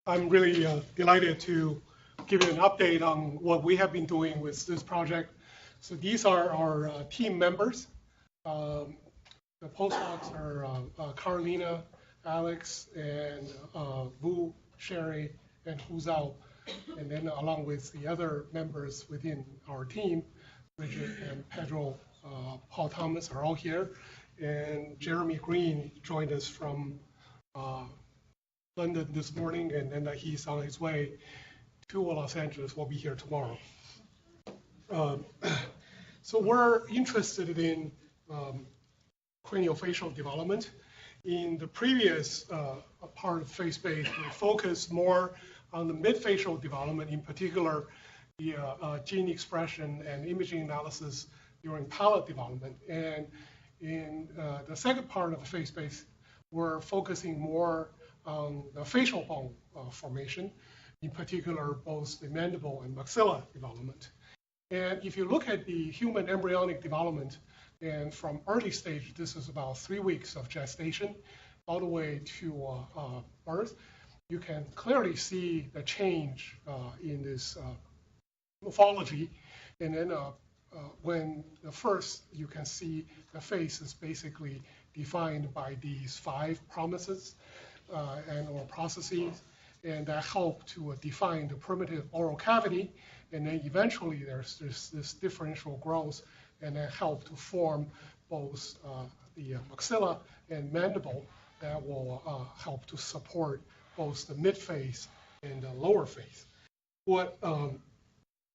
I'm really delighted to give you an update on what we have been doing with this project. So these are our team members. The postdocs are Carolina, Alex, and Vu, Sherry, and Hu Zhao. And then along with the other members within our team, Bridget and Pedro, Paul Thomas are all here. And Jeremy Green joined us from London this morning, and then he's on his way to Los Angeles. We'll be here tomorrow. So we're interested in craniofacial development. In the previous part of FaceBase, we focused more on the midfacial development, in particular the gene expression and imaging analysis during palate development. And in the second part of the FaceBase, we're focusing more on the facial bone formation, in particular both the mandible and maxilla development. And if you look at the human embryonic development, and from early stage, this is about 3 weeks of gestation, all the way to birth, you can clearly see the change in this morphology. And then when the first, you can see the face is basically defined by these 5 promises or processes, and that help to define the primitive oral cavity. And then eventually there's this differential growth, and then help to form both the maxilla and mandible that will help to support both the midface and the lower face. What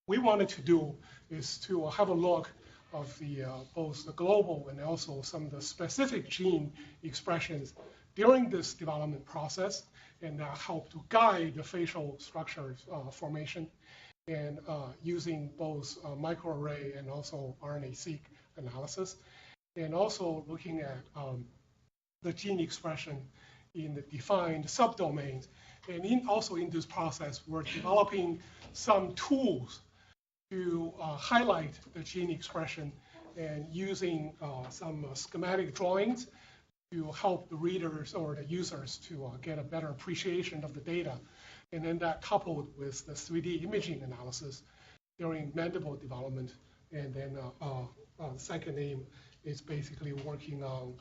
we wanted to do is to have a look of the both the global and also some of the specific gene expressions during this development process, and help to guide the facial structures formation, and using both microarray and also RNA-seq analysis, and also looking at the gene expression in the defined subdomains. And also in this process, we're developing some tools to highlight the gene expression, and using some schematic drawings to help the readers or the users to get a better appreciation of the data. And then that coupled with the 3D imaging analysis during mandible development. And then the second aim is basically working on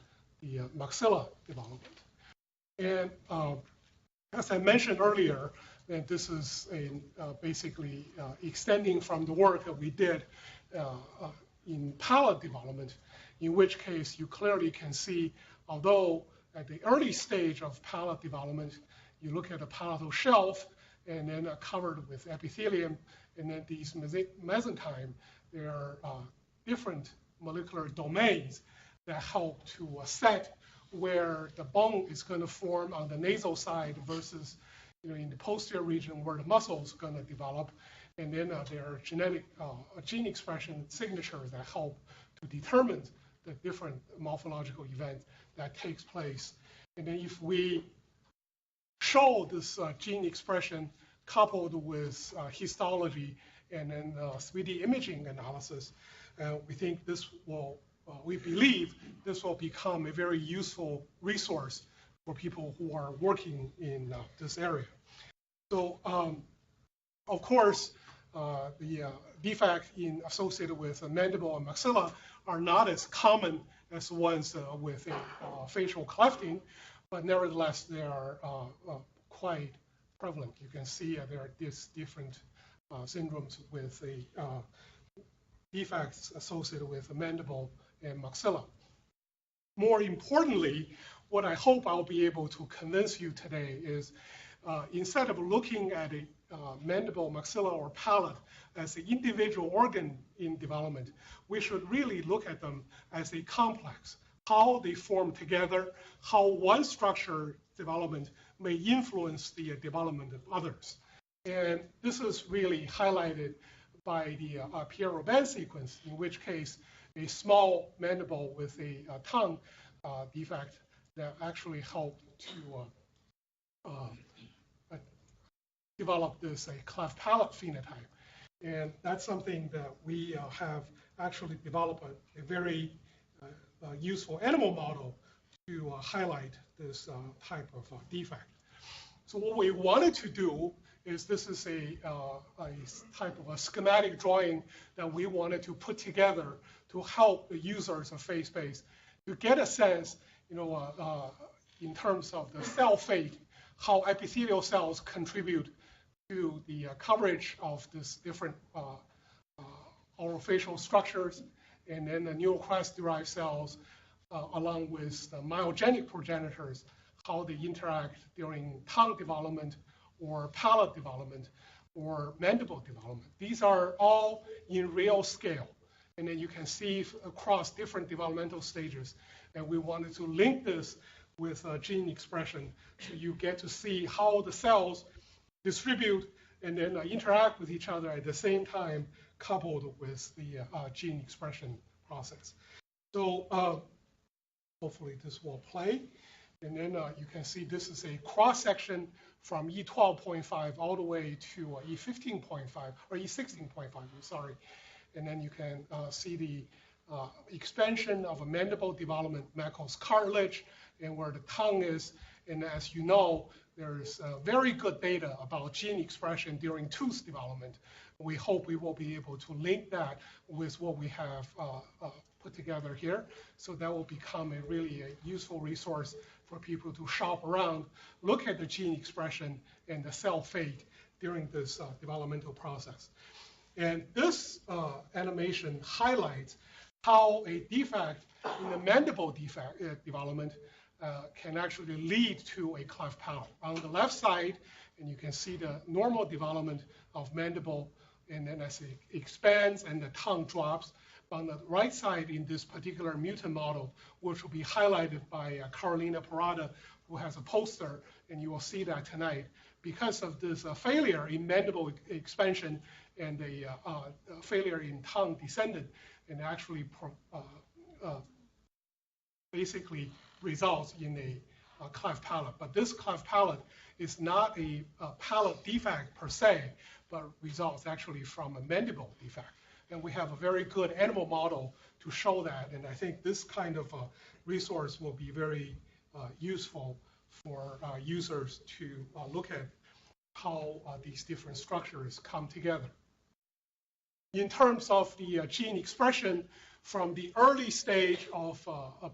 the maxilla development. And as I mentioned earlier, that this is basically extending from the work that we did in palate development, in which case you clearly can see, although at the early stage of palate development, you look at a palatal shelf and then covered with epithelium, and then these mesenchyme, there are different molecular domains that help to set where the bone is going to form on the nasal side versus in the posterior region where the muscle is going to develop. And then there are genetic gene expression signatures that help to determine the different morphological event that takes place. And then if we show this gene expression coupled with histology and then 3D imaging analysis, we think this will, we believe this will become a very useful resource for people who are working in this area. So, of course, the defect associated with mandible and maxilla are not as common as the ones with facial clefting, but nevertheless, they are quite prevalent. You can see there are these different syndromes with the defects associated with the mandible and maxilla. More importantly, what I hope I'll be able to convince you today is instead of looking at a mandible, maxilla, or palate as an individual organ in development, we should really look at them as a complex, how they form together, how one structure development may influence the development of others. And this is really highlighted by the Pierre-Robin sequence, in which case a small mandible with a tongue defect that actually helped to develop this cleft palate phenotype. And that's something that we have actually developed a very useful animal model to highlight this type of defect. So what we wanted to do is this is a type of a schematic drawing that we wanted to put together to help the users of FaceBase to get a sense, in terms of the cell fate, how epithelial cells contribute to the coverage of these different orofacial structures, and then the neural crest-derived cells, along with the myogenic progenitors, how they interact during tongue development or palate development or mandible development. These are all in real scale. And then you can see across different developmental stages. And we wanted to link this with gene expression so you get to see how the cells distribute and then interact with each other at the same time, coupled with the gene expression process. So hopefully this will play. And then you can see this is a cross-section from E12.5 all the way to E15.5, or E16.5, I'm sorry. And then you can see the expansion of a mandible development, Meckel's cartilage, and where the tongue is. And as you know, there's very good data about gene expression during tooth development. We hope we will be able to link that with what we have put together here. So that will become a really useful resource for people to shop around, look at the gene expression and the cell fate during this developmental process. And this animation highlights how a defect in the mandible development can actually lead to a cleft palate. On the left side, and you can see the normal development of mandible, and then as it expands and the tongue drops. On the right side, in this particular mutant model, which will be highlighted by Carolina Parada, who has a poster, and you will see that tonight, because of this failure in mandible expansion and the failure in tongue descendant, and actually basically results in a cleft palate. But this cleft palate is not a palate defect per se, but results actually from a mandible defect. And we have a very good animal model to show that. And I think this kind of resource will be very useful for users to look at how these different structures come together. In terms of the gene expression from the early stage of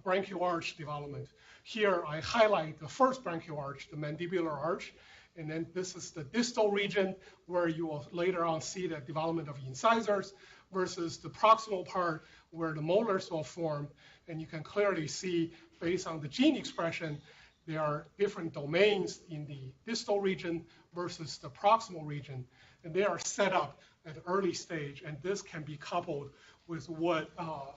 branchial arch development, here I highlight the first branchial arch, the mandibular arch. And then this is the distal region where you will later on see the development of incisors versus the proximal part where the molars will form. And you can clearly see, based on the gene expression, there are different domains in the distal region versus the proximal region. And they are set up at an early stage. And this can be coupled with what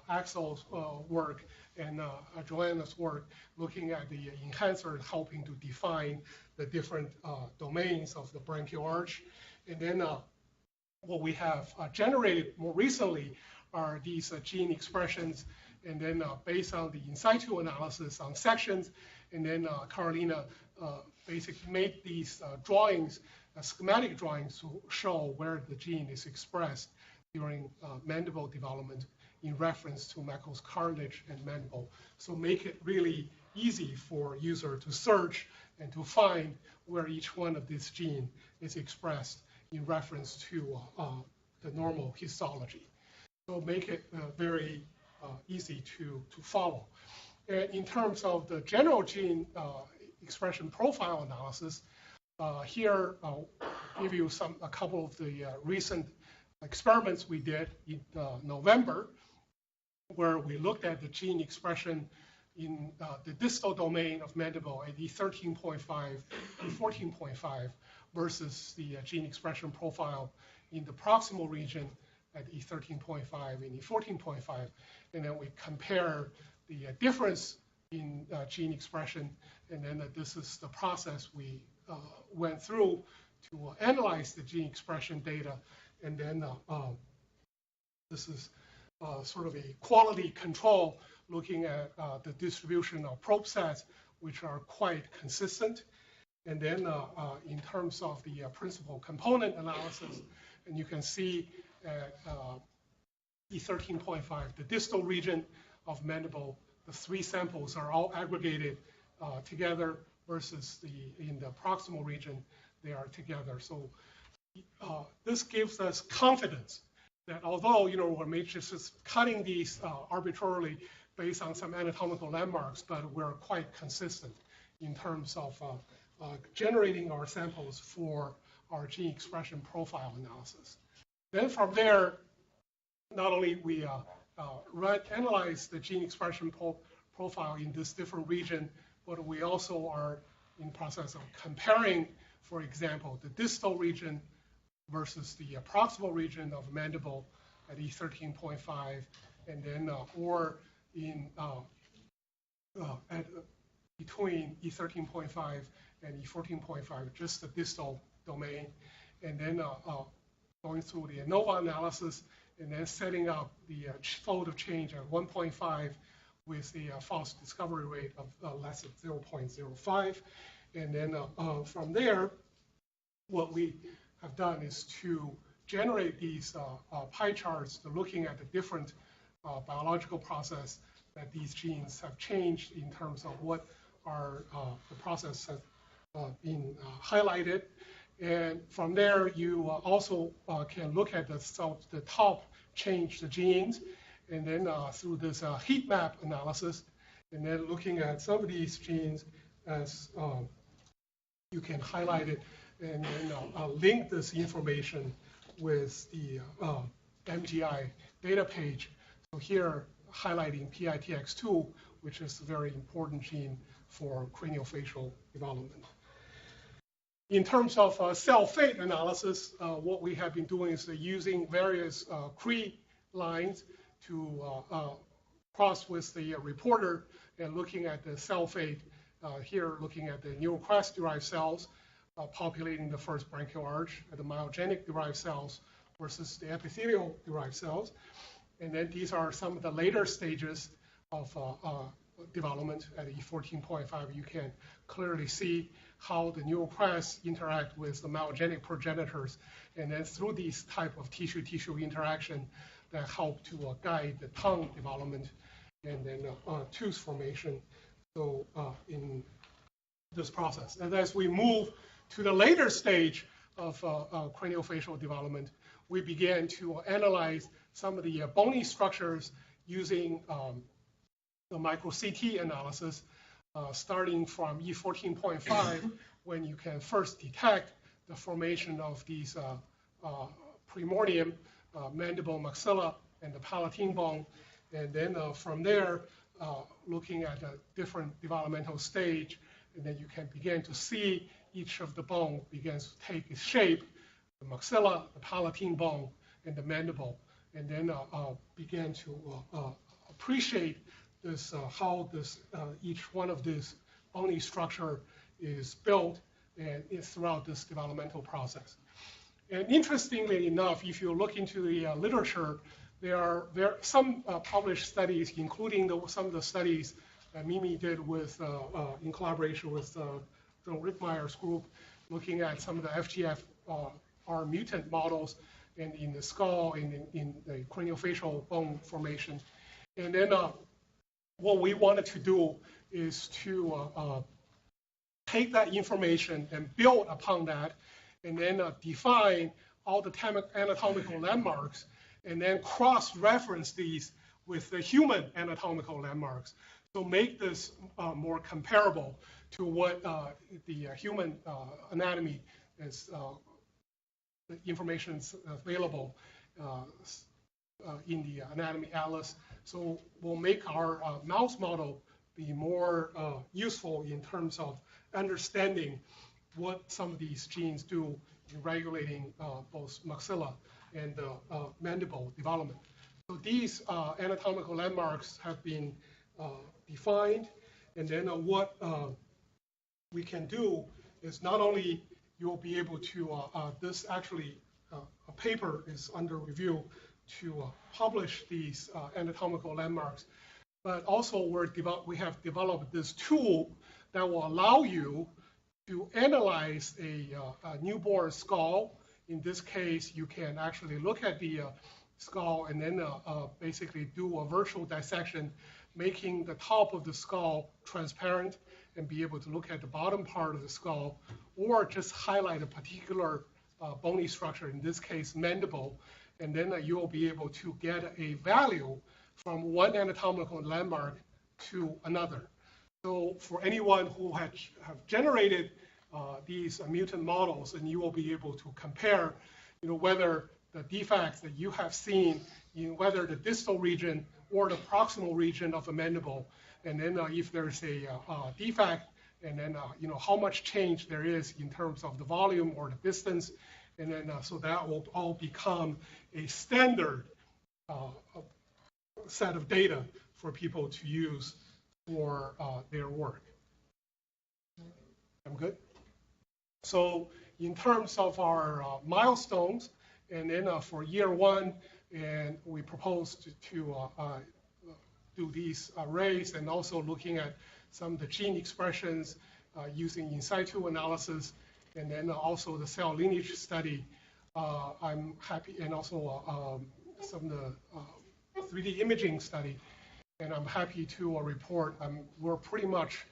Axel's work and Joanna's work, looking at the enhancer helping to define the different domains of the branchial arch. And then what we have generated more recently are these gene expressions, and then based on the in situ analysis on sections, and then Carolina basically made these drawings, schematic drawings, to show where the gene is expressed during mandible development in reference to Meckel's cartilage and mandible. So make it really easy for user to search and to find where each one of these genes is expressed in reference to the normal histology. So make it very easy to follow. And in terms of the general gene expression profile analysis, here I'll give you a couple of the recent experiments we did in November, where we looked at the gene expression in the distal domain of mandible at E13.5, E14.5 versus the gene expression profile in the proximal region at E13.5 and E14.5. And then we compare the difference in gene expression. And then this is the process we went through to analyze the gene expression data. And then this is sort of a quality control looking at the distribution of probe sets, which are quite consistent. And then in terms of the principal component analysis, and you can see at E13.5, the distal region of mandible, the three samples are all aggregated together versus in the proximal region, they are together. So this gives us confidence that although, our matrix is cutting these arbitrarily based on some anatomical landmarks, but we're quite consistent in terms of generating our samples for our gene expression profile analysis. Then from there, not only we analyze the gene expression profile in this different region, but we also are in the process of comparing, for example, the distal region versus the proximal region of mandible at E13.5, and then or in between E13.5 and E14.5, just the distal domain, and then going through the ANOVA analysis, and then setting up the fold of change at 1.5 with the false discovery rate of less than 0.05. And then from there, what we have done is to generate these pie charts looking at the different biological process that these genes have changed in terms of what are the process has been highlighted. And from there, you also can look at the top changed genes, and then through this heat map analysis, and then looking at some of these genes as you can highlight it and then link this information with the MGI data page. So here, highlighting PITX2, which is a very important gene for craniofacial development. In terms of cell fate analysis, what we have been doing is using various Cree lines to cross with the reporter and looking at the cell fate. Here, looking at the neurocrest-derived cells populating the first branchial arch, and the myogenic-derived cells versus the epithelial-derived cells. And then these are some of the later stages of development at E14.5. You can clearly see how the neurocrests interact with the myogenic progenitors, and then through these type of tissue-tissue interaction that help to guide the tongue development and then tooth formation. So in this process, and as we move to the later stage of craniofacial development, we began to analyze some of the bony structures using the micro-CT analysis, starting from E14.5, when you can first detect the formation of these primordium, mandible, maxilla, and the palatine bone. And then from there, looking at a different developmental stage, and then you can begin to see each of the bone begins to take its shape, the maxilla, the palatine bone, and the mandible, and then begin to appreciate this, how this, each one of these bony structure is built and is throughout this developmental process. And interestingly enough, if you look into the literature, there are some published studies, including some of the studies that Mimi did with, in collaboration with John Rickmeyer's group, looking at some of the FGFR mutant models and in the skull and in the craniofacial bone formation. And then what we wanted to do is to take that information and build upon that, and then define all the anatomical landmarks, and then cross-reference these with the human anatomical landmarks. So make this more comparable to what the human anatomy is, the information is available in the anatomy atlas. So we'll make our mouse model be more useful in terms of understanding what some of these genes do in regulating both maxilla and mandible development. So these anatomical landmarks have been defined, and then what we can do is not only you'll be able to, this actually, a paper is under review to publish these anatomical landmarks, but also we have developed this tool that will allow you to analyze a newborn skull. In this case, you can actually look at the skull and then basically do a virtual dissection, making the top of the skull transparent, and be able to look at the bottom part of the skull, or just highlight a particular bony structure, in this case mandible, and then you will be able to get a value from one anatomical landmark to another. So for anyone who have generated these mutant models, and you will be able to compare, whether the defects that you have seen in whether the distal region or the proximal region of a mandible, and then if there's a defect, and then how much change there is in terms of the volume or the distance, and then so that will all become a standard set of data for people to use for their work. I'm good? So in terms of our milestones, and then for year one, and we propose to do these arrays, and also looking at some of the gene expressions using in situ analysis, and then also the cell lineage study. I'm happy, and also some of the 3D imaging study, and I'm happy to report we're pretty much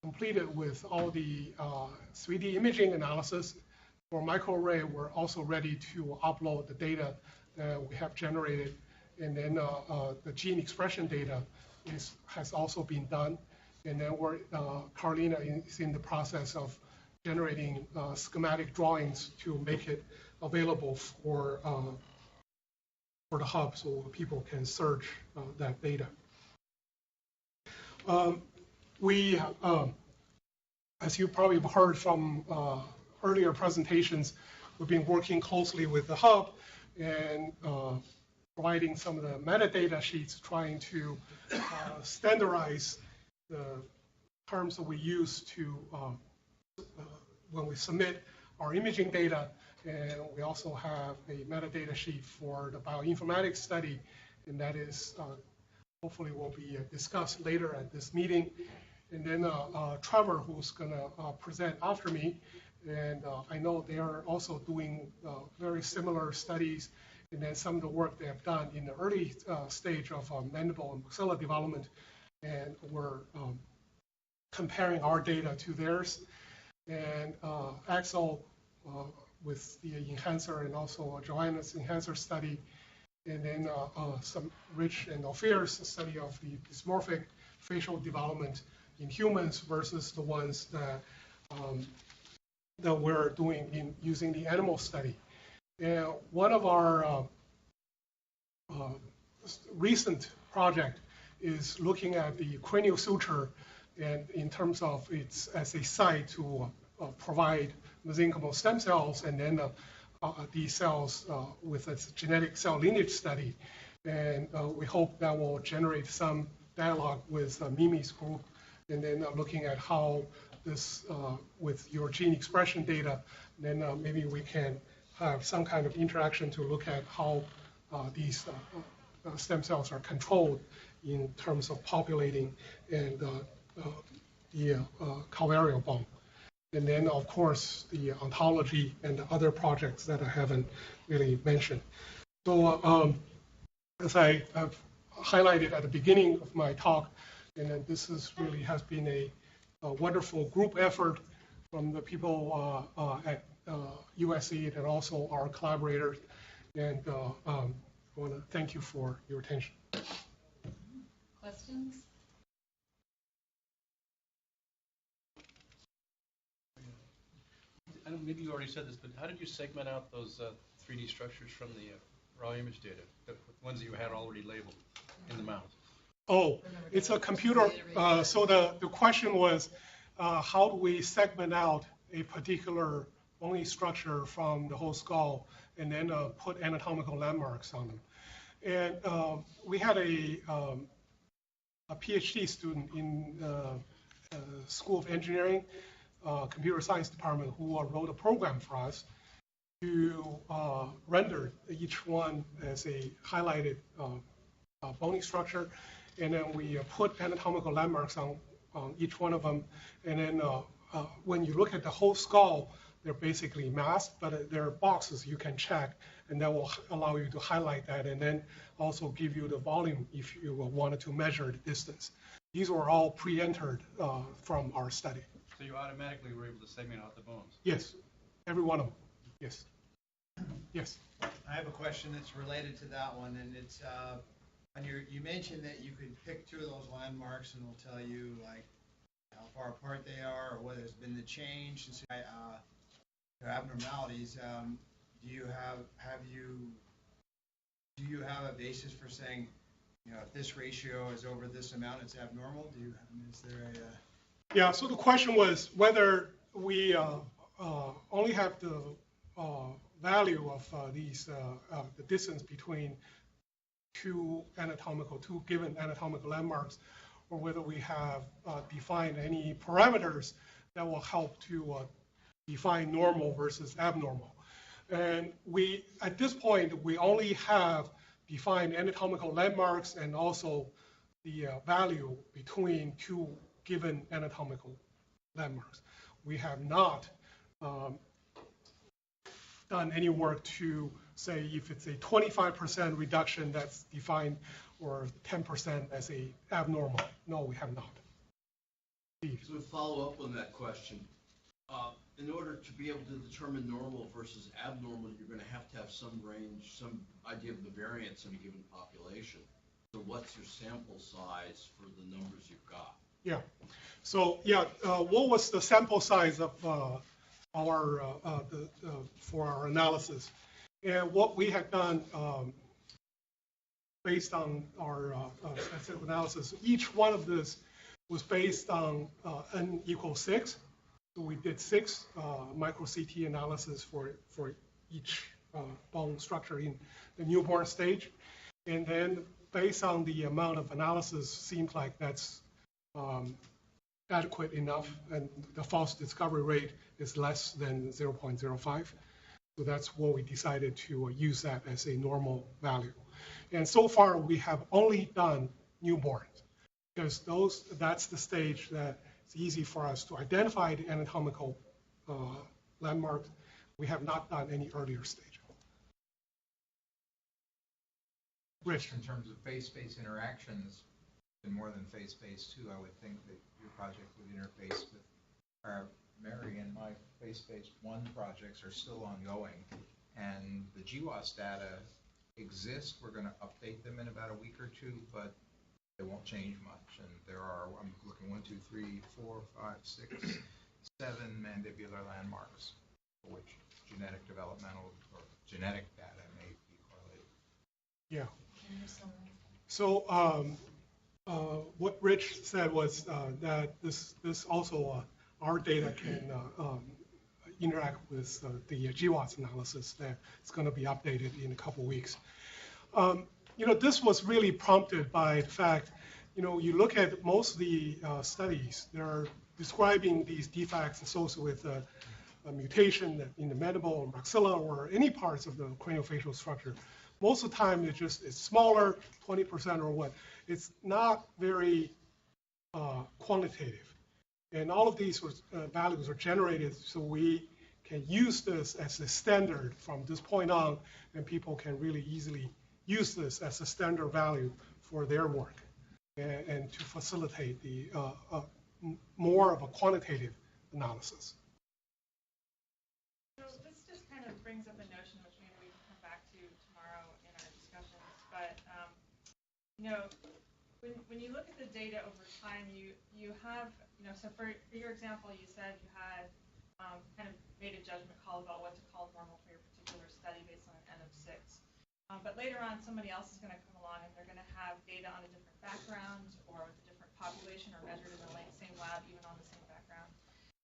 completed with all the 3D imaging analysis. For microarray, we're also ready to upload the data that we have generated, and then the gene expression data has also been done, and then Carolina is in the process of generating schematic drawings to make it available for the hub, so people can search that data. We, as you probably have heard from earlier presentations, we've been working closely with the hub and providing some of the metadata sheets, trying to standardize the terms that we use to when we submit our imaging data. And we also have a metadata sheet for the bioinformatics study, and that is hopefully will be discussed later at this meeting. And then Trevor, who's going to present after me, and I know they are also doing very similar studies, and then some of the work they have done in the early stage of mandible and maxilla development, and we're comparing our data to theirs. And Axel with the enhancer, and also Joanna's enhancer study, and then some Rich and Ophir's study of the dysmorphic facial development in humans versus the ones that that we're doing in using the animal study. And one of our recent project is looking at the cranial suture, and in terms of its as a site to provide mesenchymal stem cells, and then these cells with its genetic cell lineage study. And we hope that will generate some dialogue with Mimi's group, and then looking at how this, with your gene expression data, then maybe we can have some kind of interaction to look at how these stem cells are controlled in terms of populating and the calvareal bone. And then, of course, the ontology and the other projects that I haven't really mentioned. So as I have highlighted at the beginning of my talk, and then this really has been a wonderful group effort from the people at USC and also our collaborators. And I want to thank you for your attention. Questions? I don't, maybe you already said this, but how did you segment out those 3D structures from the raw image data, the ones that you had already labeled in the mouse? Oh, it's a computer. So the question was, how do we segment out a particular bony structure from the whole skull and then put anatomical landmarks on them? And we had a PhD student in the School of Engineering, Computer Science Department, who wrote a program for us to render each one as a highlighted bony structure. And then we put anatomical landmarks on each one of them. And then when you look at the whole skull, they're basically masked, but there are boxes you can check, and that will allow you to highlight that, and then also give you the volume if you wanted to measure the distance. These were all pre-entered from our study. So you automatically were able to segment out the bones? Yes, every one of them. Yes. Yes. I have a question that's related to that one, and it's on you mentioned that you could pick two of those landmarks, and it'll tell you like how far apart they are, or whether there's been the change and abnormalities. Do you have a basis for saying, if this ratio is over this amount, it's abnormal? Is there a Yeah, so the question was whether we only have the value of the distance between two given anatomical landmarks, or whether we have defined any parameters that will help to define normal versus abnormal. And at this point, we only have defined anatomical landmarks and also the value between two given anatomical landmarks. We have not done any work to say if it's a 25% reduction that's defined or 10% as a abnormal. No, we have not. Steve. So to follow up on that question, in order to be able to determine normal versus abnormal, you're going to have some range, some idea of the variance in a given population. So what's your sample size for the numbers you've got? Yeah. So what was the sample size of for our analysis? And what we had done based on our statistical analysis, each one of this was based on n equals 6. So we did 6 micro CT analysis for each bone structure in the newborn stage. And then based on the amount of analysis, seems like that's adequate enough, and the false discovery rate is less than 0.05. So that's what we decided to use that as a normal value. And so far, we have only done newborns, because that's the stage that it's easy for us to identify the anatomical landmarks. We have not done any earlier stage. Rich. In terms of FaceBase interactions, and more than FaceBase 2, I would think that your project would interface with Mary and my FaceBase 1 projects are still ongoing, and the GWAS data exist. We're going to update them in about a week or two, but they won't change much. And there are, I'm looking 1, 2, 3, 4, 5, 6, 7 mandibular landmarks for which genetic developmental or genetic data may be correlated. Yeah. So what Rich said was that this also our data can interact with the GWAS analysis that's going to be updated in a couple weeks. This was really prompted by the fact, you look at most of the studies, they're describing these defects associated with a mutation in the mandible or maxilla or any parts of the craniofacial structure. Most of the time, it's smaller, 20% or what. It's not very quantitative. And all of these values are generated so we can use this as a standard from this point on, and people can really easily use this as a standard value for their work and to facilitate the more of a quantitative analysis. So this just kind of brings up a notion which maybe we can come back to tomorrow in our discussions. But when you look at the data over time, you have so for your example, you said you had kind of made a judgment call about what to call normal for your particular study based on an N of 6. But later on, somebody else is going to come along and they're going to have data on a different background or with a different population or measured in the same lab, even on the same background.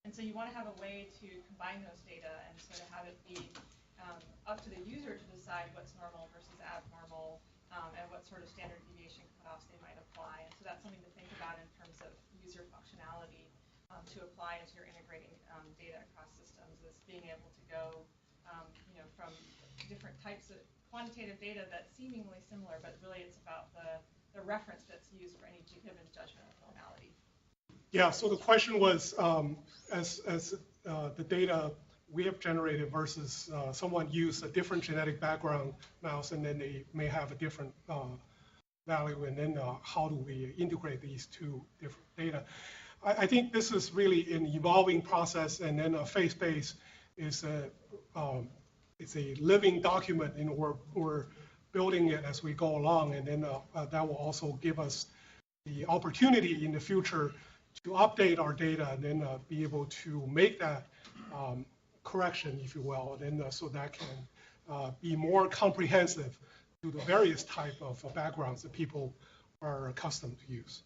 And so you want to have a way to combine those data and sort of have it be up to the user to decide what's normal versus abnormal and what sort of standard deviation cutoffs they might apply. And so that's something to think about in terms of user functionality to apply as you're integrating data across systems, is being able to go from different types of quantitative data that's seemingly similar, but really it's about the reference that's used for any given judgment of normality. Yeah, so the question was, as the data we have generated versus someone used a different genetic background mouse, and then they may have a different value, and then how do we integrate these two different data. I think this is really an evolving process, and then FaceBase is it's a living document, and we're building it as we go along, and then that will also give us the opportunity in the future to update our data and then be able to make that correction, if you will, and then so that can be more comprehensive to the various type of backgrounds that people are accustomed to use.